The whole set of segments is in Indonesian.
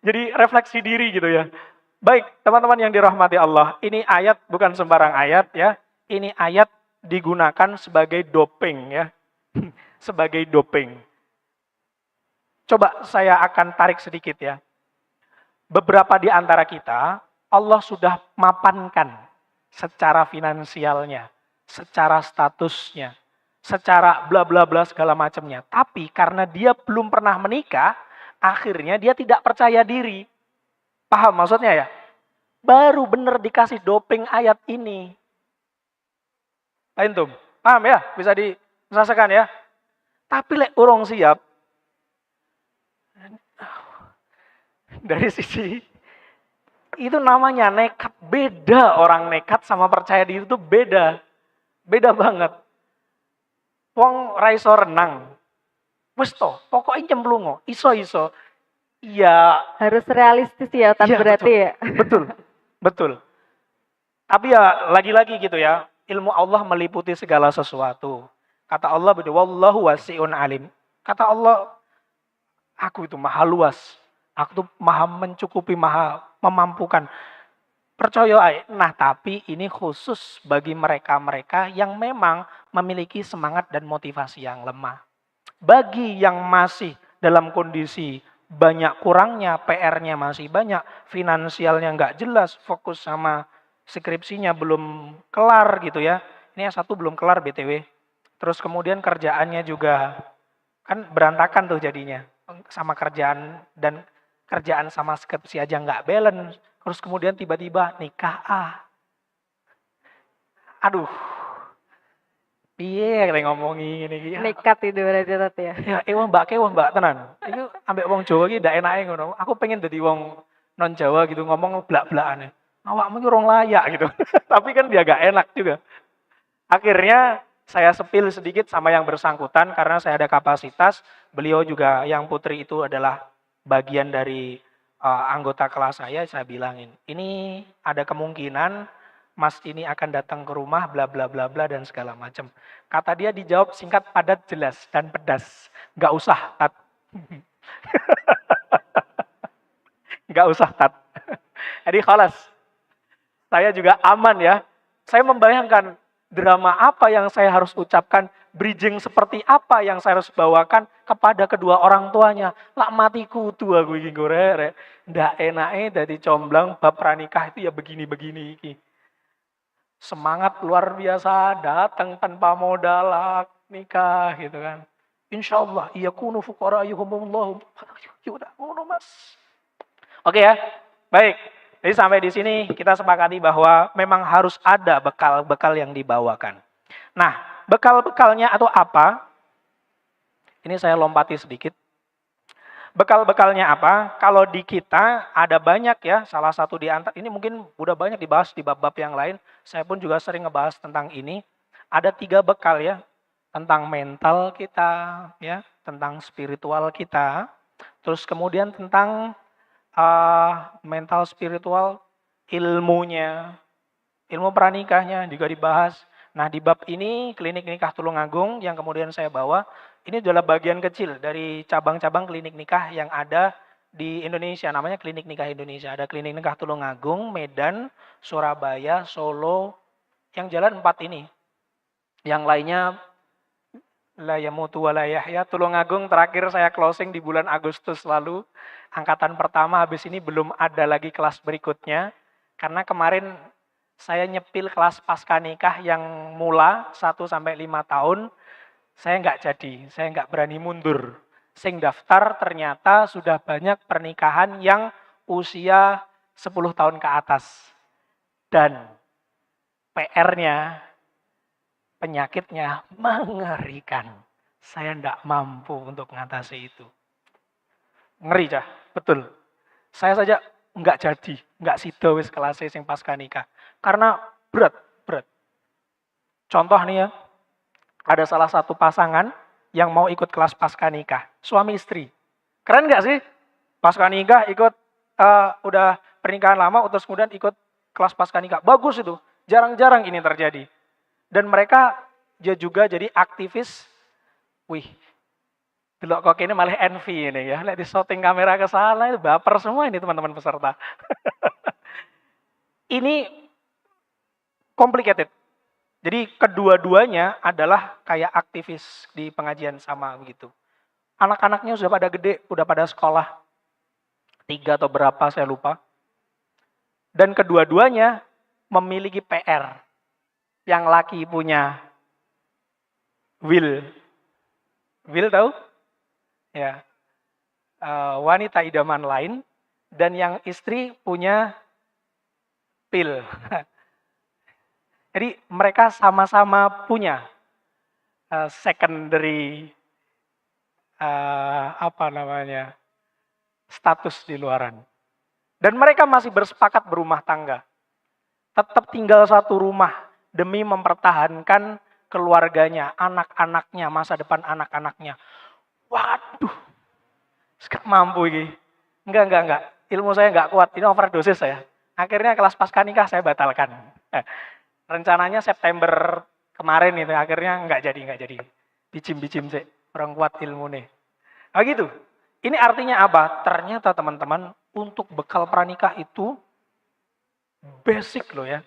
Jadi refleksi diri gitu ya. Baik, teman-teman yang dirahmati Allah, ini ayat bukan sembarang ayat ya. Ini ayat digunakan sebagai doping ya. Sebagai doping. Coba saya akan tarik sedikit ya. Beberapa di antara kita, Allah sudah mapankan secara finansialnya, secara statusnya, secara bla bla bla segala macamnya. Tapi karena dia belum pernah menikah, akhirnya dia tidak percaya diri. Paham maksudnya ya? Baru bener dikasih doping ayat ini. Antum, paham ya? Bisa dirasakan ya? Tapi lek urung siap, dari sisi itu namanya nekat. Beda orang nekat sama percaya diri itu beda. Beda banget. Wong raiso renang. Wis to, pokoknya nyemplungo. Iso-iso. Iya, Harus realistis ya, Tan, iya berarti betul. ya. Betul. Betul. Tapi ya lagi-lagi gitu ya. Ilmu Allah meliputi segala sesuatu. Kata Allah, wallahu wasi'un alim. Kata Allah, aku itu maha luas. Aku tuh maha mencukupi, maha memampukan. Percaya aja. Nah, tapi ini khusus bagi mereka-mereka yang memang memiliki semangat dan motivasi yang lemah. Bagi yang masih dalam kondisi banyak kurangnya, PR-nya masih banyak, finansialnya nggak jelas, fokus sama skripsinya belum kelar gitu ya. Ini yang satu belum kelar BTW. Terus kemudian kerjaannya juga kan berantakan tuh jadinya. Sama kerjaan dan kerjaan sama skripsi aja nggak balance. Terus kemudian tiba-tiba nikah. Aduh, piye yang ngomongi ini ya. Nekat itu berarti tadi ya. Ya, wong mbak tenan. Iku ambek wong Jawa iki ndak enake ngono. Aku pengen dadi wong non Jawa gitu ngomong blak-blakane. Awakmu iki rong layak gitu. Tapi kan dia gak enak juga. Akhirnya saya sepil sedikit sama yang bersangkutan karena saya ada kapasitas. Beliau juga yang putri itu adalah bagian dari anggota kelas saya bilangin, ini ada kemungkinan Mas ini akan datang ke rumah bla bla bla bla dan segala macam. Kata dia dijawab singkat, padat, jelas dan pedas. Nggak usah, Tat. Nggak usah, Tat. Jadi khalas. Saya juga aman ya. Saya membayangkan drama apa yang saya harus ucapkan, bridging seperti apa yang saya harus bawakan kepada kedua orang tuanya. Lak matiku tuh aku iki gorek. Ndak enake dadi comblang bab pranikah itu ya begini-begini iki. Semangat luar biasa, datang tanpa modal, nikah gitu kan. Insya Allah, iya kunu fukara yuhumullahu. Yaudah, ngono mas. Oke ya, baik. Jadi sampai di sini kita sepakati bahwa memang harus ada bekal-bekal yang dibawakan. Nah, bekal-bekalnya atau apa? Ini saya lompati sedikit. Bekal-bekalnya apa? Kalau di kita ada banyak ya, salah satu di antara, ini mungkin udah banyak dibahas di bab-bab yang lain, saya pun juga sering ngebahas tentang ini. Ada 3 bekal ya, tentang mental kita, ya, tentang spiritual kita, terus kemudian tentang mental spiritual, ilmunya, ilmu pranikahnya juga dibahas. Nah di bab ini klinik nikah Tulungagung yang kemudian saya bawa, ini adalah bagian kecil dari cabang-cabang klinik nikah yang ada di Indonesia, namanya Klinik Nikah Indonesia. Ada Klinik Nikah Tulungagung, Medan, Surabaya, Solo, yang jalan 4 ini. Yang lainnya la yamutu wa la yahya. Tulungagung terakhir saya closing di bulan Agustus lalu. Angkatan pertama, habis ini belum ada lagi kelas berikutnya. Karena kemarin saya nyepil kelas pasca nikah yang mula 1 sampai 5 tahun. Saya nggak jadi, saya nggak berani mundur. Sing daftar ternyata sudah banyak pernikahan yang usia 10 tahun ke atas. Dan PR-nya, penyakitnya mengerikan. Saya tidak mampu untuk mengatasi itu. Ngeri cah, betul. Saya saja nggak jadi, nggak sido wis kelas sing pasca nikah. Karena berat, berat. Contoh nih ya, ada salah satu pasangan yang mau ikut kelas pasca nikah, suami istri. Keren nggak sih? Pasca nikah ikut udah pernikahan lama, terus kemudian ikut kelas pasca nikah. Bagus itu, jarang-jarang ini terjadi. Dan mereka dia juga jadi aktivis. Wih, Delok kok ini malah envy ini ya. Lihat di shooting kamera ke sana itu baper semua ini teman-teman peserta. Ini complicated. Jadi kedua-duanya adalah kayak aktivis di pengajian sama begitu. Anak-anaknya sudah pada gede, udah pada sekolah. 3 atau berapa saya lupa. Dan kedua-duanya memiliki PR. Yang laki punya will. Will tahu? Ya. Wanita idaman lain. Dan yang istri punya pill. Jadi mereka sama-sama punya secondary status di luaran. Dan mereka masih bersepakat berumah tangga. Tetap tinggal satu rumah demi mempertahankan keluarganya, anak-anaknya, masa depan anak-anaknya. Waduh, gak mampu ini. Enggak. Ilmu saya enggak kuat, ini overdosis saya. Akhirnya kelas pasca nikah saya batalkan. Rencananya September kemarin itu, akhirnya enggak jadi. Bicim-bicim sih, orang kuat ilmu nih. Nah gitu. Ini artinya apa? Ternyata teman-teman, untuk bekal pranikah itu basic loh ya.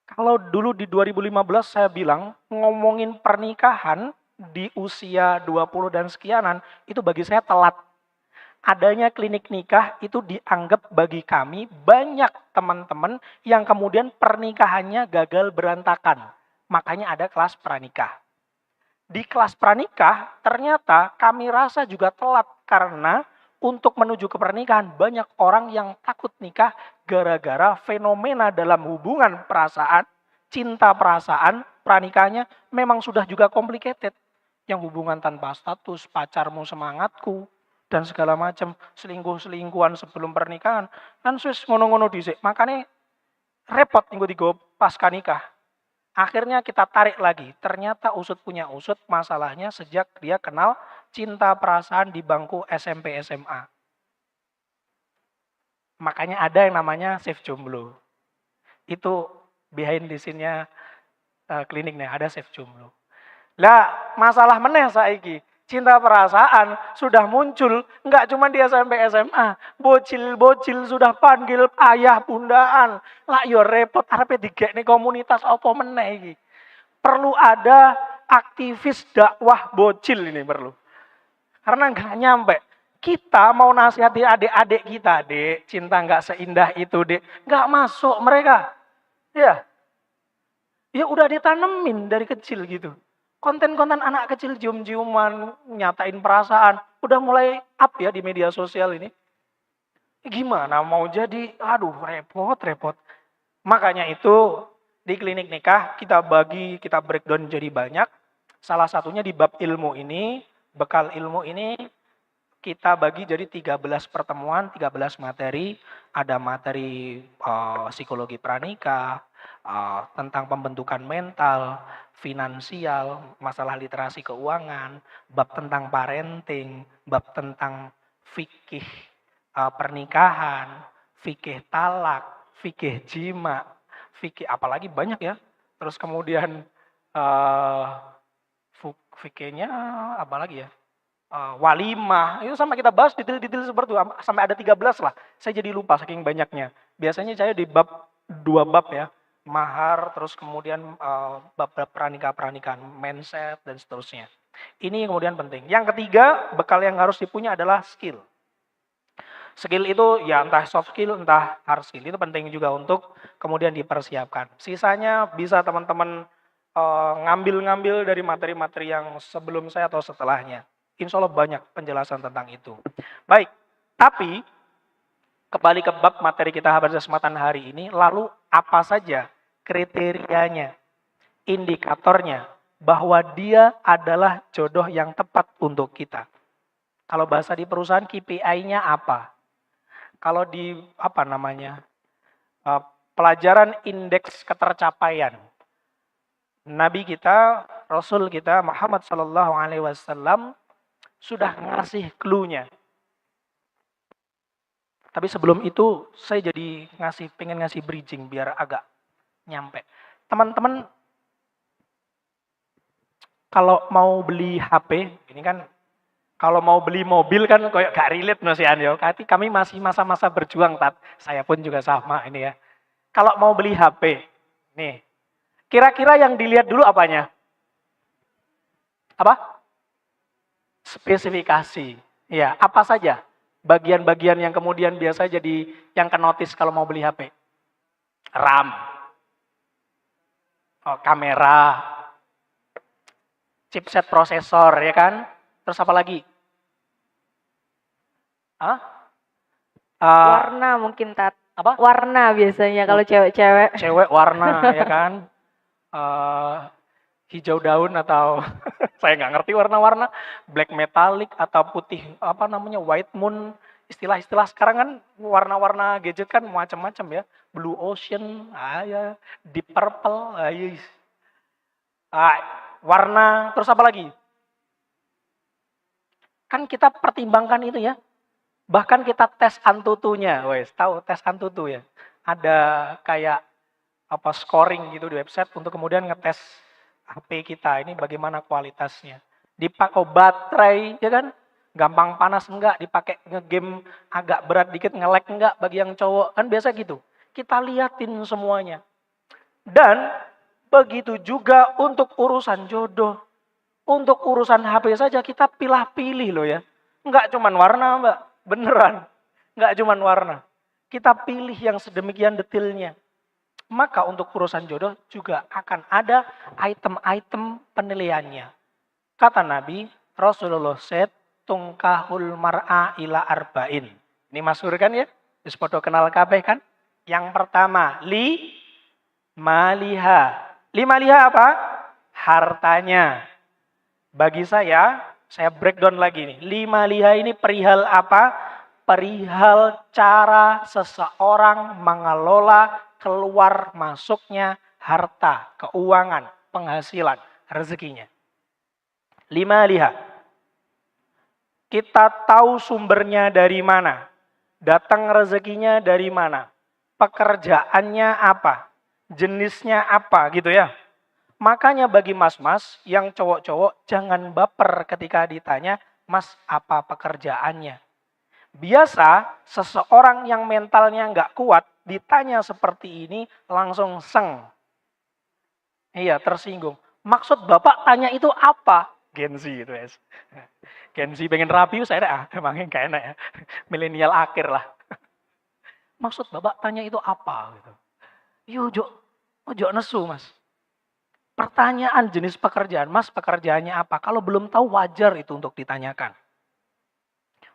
Kalau dulu di 2015 saya bilang, ngomongin pernikahan di usia 20 dan sekianan, itu bagi saya telat. Adanya klinik nikah itu dianggap bagi kami banyak teman-teman yang kemudian pernikahannya gagal berantakan. Makanya ada kelas pranikah. Di kelas pranikah ternyata kami rasa juga telat karena untuk menuju ke pernikahan banyak orang yang takut nikah gara-gara fenomena dalam hubungan perasaan, cinta perasaan, pranikahnya memang sudah juga complicated. Yang hubungan tanpa status, pacarmu semangatku, dan segala macam, selingkuh-selingkuhan sebelum pernikahan, kan sus ngono-ngono dhisik. Makanya repot minggu 3 pasca nikah. Akhirnya kita tarik lagi, ternyata usut punya usut, masalahnya sejak dia kenal cinta perasaan di bangku SMP SMA. Makanya ada yang namanya Save Jomblo. Itu behind the scene-nya kliniknya, ada Save Jomblo. Lah, masalah meneh saiki. Cinta perasaan sudah muncul, enggak cuma di SMP SMA, bocil-bocil sudah panggil ayah bundaan. Lah yo repot arepe digekne komunitas apa meneh iki. Perlu ada aktivis dakwah bocil ini perlu. Karena enggak nyampe. Kita mau nasihati adik-adik kita, Dek, cinta enggak seindah itu, Dek. Enggak masuk mereka. Ya. Ya udah ditanemin dari kecil gitu. Konten-konten anak kecil cium-ciuman, nyatain perasaan, udah mulai up ya di media sosial ini. Gimana mau jadi, aduh repot. Makanya itu di klinik nikah kita breakdown jadi banyak. Salah satunya di bab ilmu ini, bekal ilmu ini kita bagi jadi 13 pertemuan, 13 materi. Ada materi psikologi pranikah, tentang pembentukan mental, finansial, masalah literasi keuangan, bab tentang parenting, bab tentang fikih pernikahan, fikih talak, fikih jima, fikih apalagi banyak ya. Terus kemudian fikihnya apalagi ya? Walimah, itu sama kita bahas detail-detail seperti itu, sampai ada 13 lah. Saya jadi lupa saking banyaknya. Biasanya saya di bab 2 bab ya, mahar, terus kemudian bab-bab pernikahan, mindset, dan seterusnya. Ini yang kemudian penting. Yang ketiga, bekal yang harus dipunya adalah skill. Skill itu ya entah soft skill, entah hard skill. Itu penting juga untuk kemudian dipersiapkan. Sisanya bisa teman-teman ngambil-ngambil dari materi-materi yang sebelum saya atau setelahnya. Insya Allah banyak penjelasan tentang itu. Baik, tapi kembali ke bab materi kita pada kesempatan hari ini, lalu apa saja kriterianya, indikatornya, bahwa dia adalah jodoh yang tepat untuk kita. Kalau bahasa di perusahaan KPI-nya apa? Kalau di pelajaran indeks ketercapaian, Nabi kita, Rasul kita Muhammad Sallallahu Alaihi Wasallam sudah ngasih clue-nya. Tapi sebelum itu saya jadi pengen ngasih bridging biar agak nyampe. Teman-teman kalau mau beli HP, ini kan Kalau mau beli mobil kan kayak gak relate Mas Ian ya. Tapi kami masih masa-masa berjuang, Tat. Saya pun juga sama ini ya. Kalau mau beli HP, nih, kira-kira yang dilihat dulu apanya? Apa? Spesifikasi. Ya, apa saja bagian-bagian yang kemudian biasa jadi yang kenotis kalau mau beli HP? RAM, oh, kamera, chipset prosesor, ya kan? Terus apa lagi? Hah? Warna mungkin Tat. Apa? Warna biasanya kalau cewek-cewek. Cewek warna, ya kan? Hijau daun atau saya nggak ngerti warna-warna, black metallic atau putih apa namanya white moon, istilah-istilah sekarang kan warna-warna gadget kan macam-macam ya, blue ocean, ya, deep purple, yes. Warna terus apa lagi? Kan kita pertimbangkan itu ya, bahkan kita tes antutunya, wes tahu tes antutu ya, ada kayak apa scoring gitu di website untuk kemudian ngetes HP kita ini bagaimana kualitasnya. Dipakai baterai, ya kan? Gampang panas enggak, dipakai ngegame agak berat dikit, nge-lag enggak bagi yang cowok. Kan biasa gitu. Kita liatin semuanya. Dan begitu juga untuk urusan jodoh. Untuk urusan HP saja kita pilih-pilih loh ya. Enggak cuman warna, Mbak. Beneran. Enggak cuman warna. Kita pilih yang sedemikian detailnya. Maka untuk urusan jodoh juga akan ada item-item penilaiannya. Kata Nabi, Rasulullah said, tungkahul mar'a ila arba'in. Ini masyhur kan ya? Wis padha kenal kabeh kan? Yang pertama, maliha. Maliha apa? Hartanya. Bagi saya breakdown lagi nih. Maliha ini perihal apa? Perihal cara seseorang mengelola keluar masuknya harta, keuangan, penghasilan, rezekinya. Lihat. Kita tahu sumbernya dari mana. Datang rezekinya dari mana. Pekerjaannya apa. Jenisnya apa gitu ya. Makanya bagi mas-mas yang cowok-cowok jangan baper ketika ditanya, Mas apa pekerjaannya. Biasa seseorang yang mentalnya nggak kuat ditanya seperti ini langsung seng. Iya, tersinggung. Maksud Bapak tanya itu apa? Gen Z itu, guys. Gen Z pengen rapi, saya emangnya nggak enak ya. Milenial akhir lah. Maksud Bapak tanya itu apa? Gitu. Ojo nesu, Mas. Pertanyaan jenis pekerjaan, Mas pekerjaannya apa? Kalau belum tahu wajar itu untuk ditanyakan.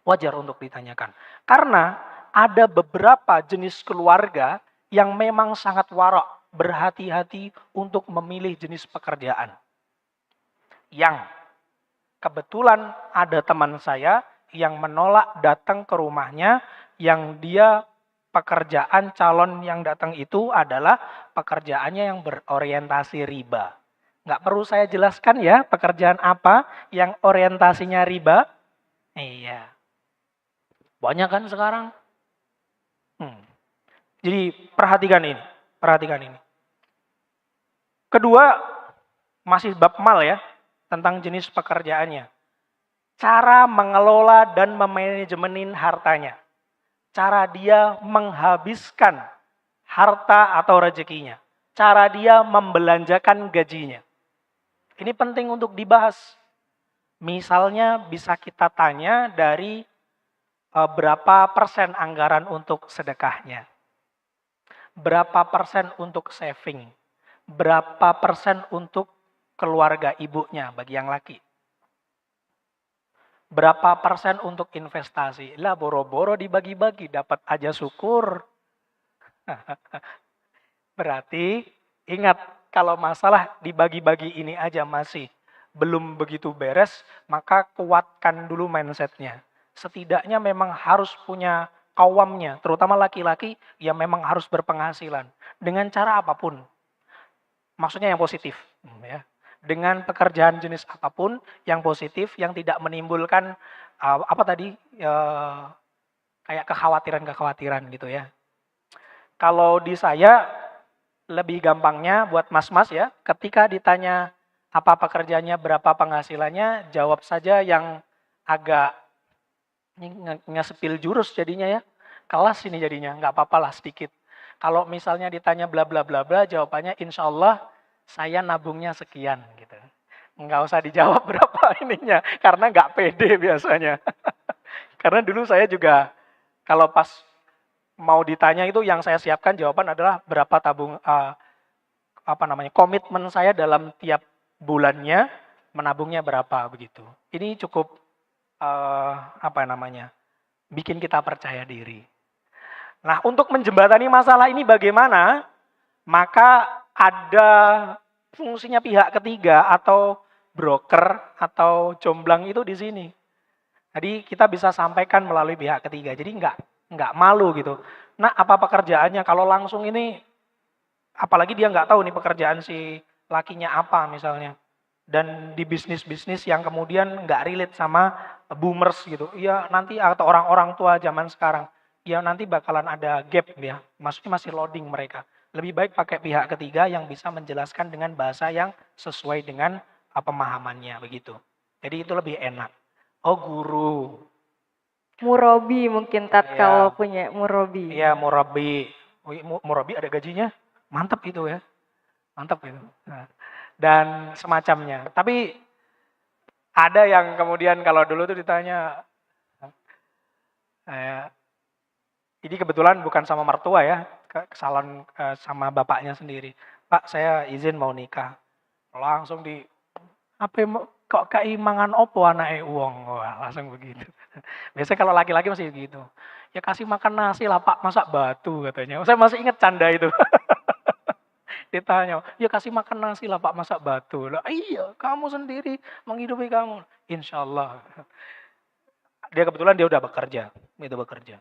Wajar untuk ditanyakan. Karena ada beberapa jenis keluarga yang memang sangat warok, berhati-hati untuk memilih jenis pekerjaan. Yang kebetulan ada teman saya yang menolak datang ke rumahnya, yang dia pekerjaan calon yang datang itu adalah pekerjaannya yang berorientasi riba. Nggak perlu saya jelaskan ya pekerjaan apa yang orientasinya riba. Iya. Banyak kan sekarang. Jadi perhatikan ini. Kedua, masih bab mal ya, tentang jenis pekerjaannya. Cara mengelola dan memanajemenin hartanya. Cara dia menghabiskan harta atau rezekinya. Cara dia membelanjakan gajinya. Ini penting untuk dibahas. Misalnya bisa kita tanya dari berapa persen anggaran untuk sedekahnya. Berapa persen untuk saving. Berapa persen untuk keluarga ibunya bagi yang laki. Berapa persen untuk investasi. Lah boro-boro dibagi-bagi, dapat aja syukur. Berarti ingat, kalau masalah dibagi-bagi ini aja masih belum begitu beres, maka kuatkan dulu mindsetnya. Setidaknya memang harus punya kawamnya, terutama laki-laki yang memang harus berpenghasilan. Dengan cara apapun. Maksudnya yang positif. Ya. Dengan pekerjaan jenis apapun yang positif, yang tidak menimbulkan kayak kekhawatiran-kekhawatiran gitu ya. Kalau di saya lebih gampangnya buat mas-mas ya, ketika ditanya apa pekerjaannya, berapa penghasilannya, jawab saja yang agak nge-spill jurus jadinya ya. Kelas ini jadinya, nggak apa-apa lah sedikit. Kalau misalnya ditanya bla bla bla bla, jawabannya insya Allah saya nabungnya sekian gitu. Nggak usah dijawab berapa ininya, karena nggak pede biasanya. Karena dulu saya juga kalau pas mau ditanya itu yang saya siapkan jawaban adalah berapa komitmen saya dalam tiap bulannya menabungnya berapa begitu. Ini cukup bikin kita percaya diri. Nah, untuk menjembatani masalah ini bagaimana? Maka ada fungsinya pihak ketiga atau broker atau jomblang itu di sini. Jadi kita bisa sampaikan melalui pihak ketiga. Jadi nggak malu gitu. Nah, apa pekerjaannya? Kalau langsung ini, apalagi dia nggak tahu nih pekerjaan si lakinya apa misalnya. Dan di bisnis-bisnis yang kemudian nggak relate sama boomers gitu. Iya nanti atau orang-orang tua zaman sekarang. Ya nanti bakalan ada gap ya. Maksudnya masih loading mereka. Lebih baik pakai pihak ketiga yang bisa menjelaskan dengan bahasa yang sesuai dengan pemahamannya begitu. Jadi itu lebih enak. Oh guru. Murabi mungkin Tat Iya. kalau punya murabi. Iya murabi. Murabi ada gajinya. Mantap itu ya. Mantap itu. Nah, dan semacamnya. Tapi ada yang kemudian kalau dulu tuh ditanya, ini kebetulan bukan sama mertua ya, kesalahan sama bapaknya sendiri. Pak, saya izin mau nikah. Langsung kok keimangan opo anake wong. Wah, langsung begitu. Biasanya kalau laki-laki masih gitu. Ya kasih makan nasi lah Pak, masak batu katanya. Saya masih ingat canda itu. Ditanya, ya kasih makan nasi lah Pak, masak batu. Lah iya, kamu sendiri menghidupi kamu. Insya Allah. Dia kebetulan dia udah bekerja. Itu bekerja.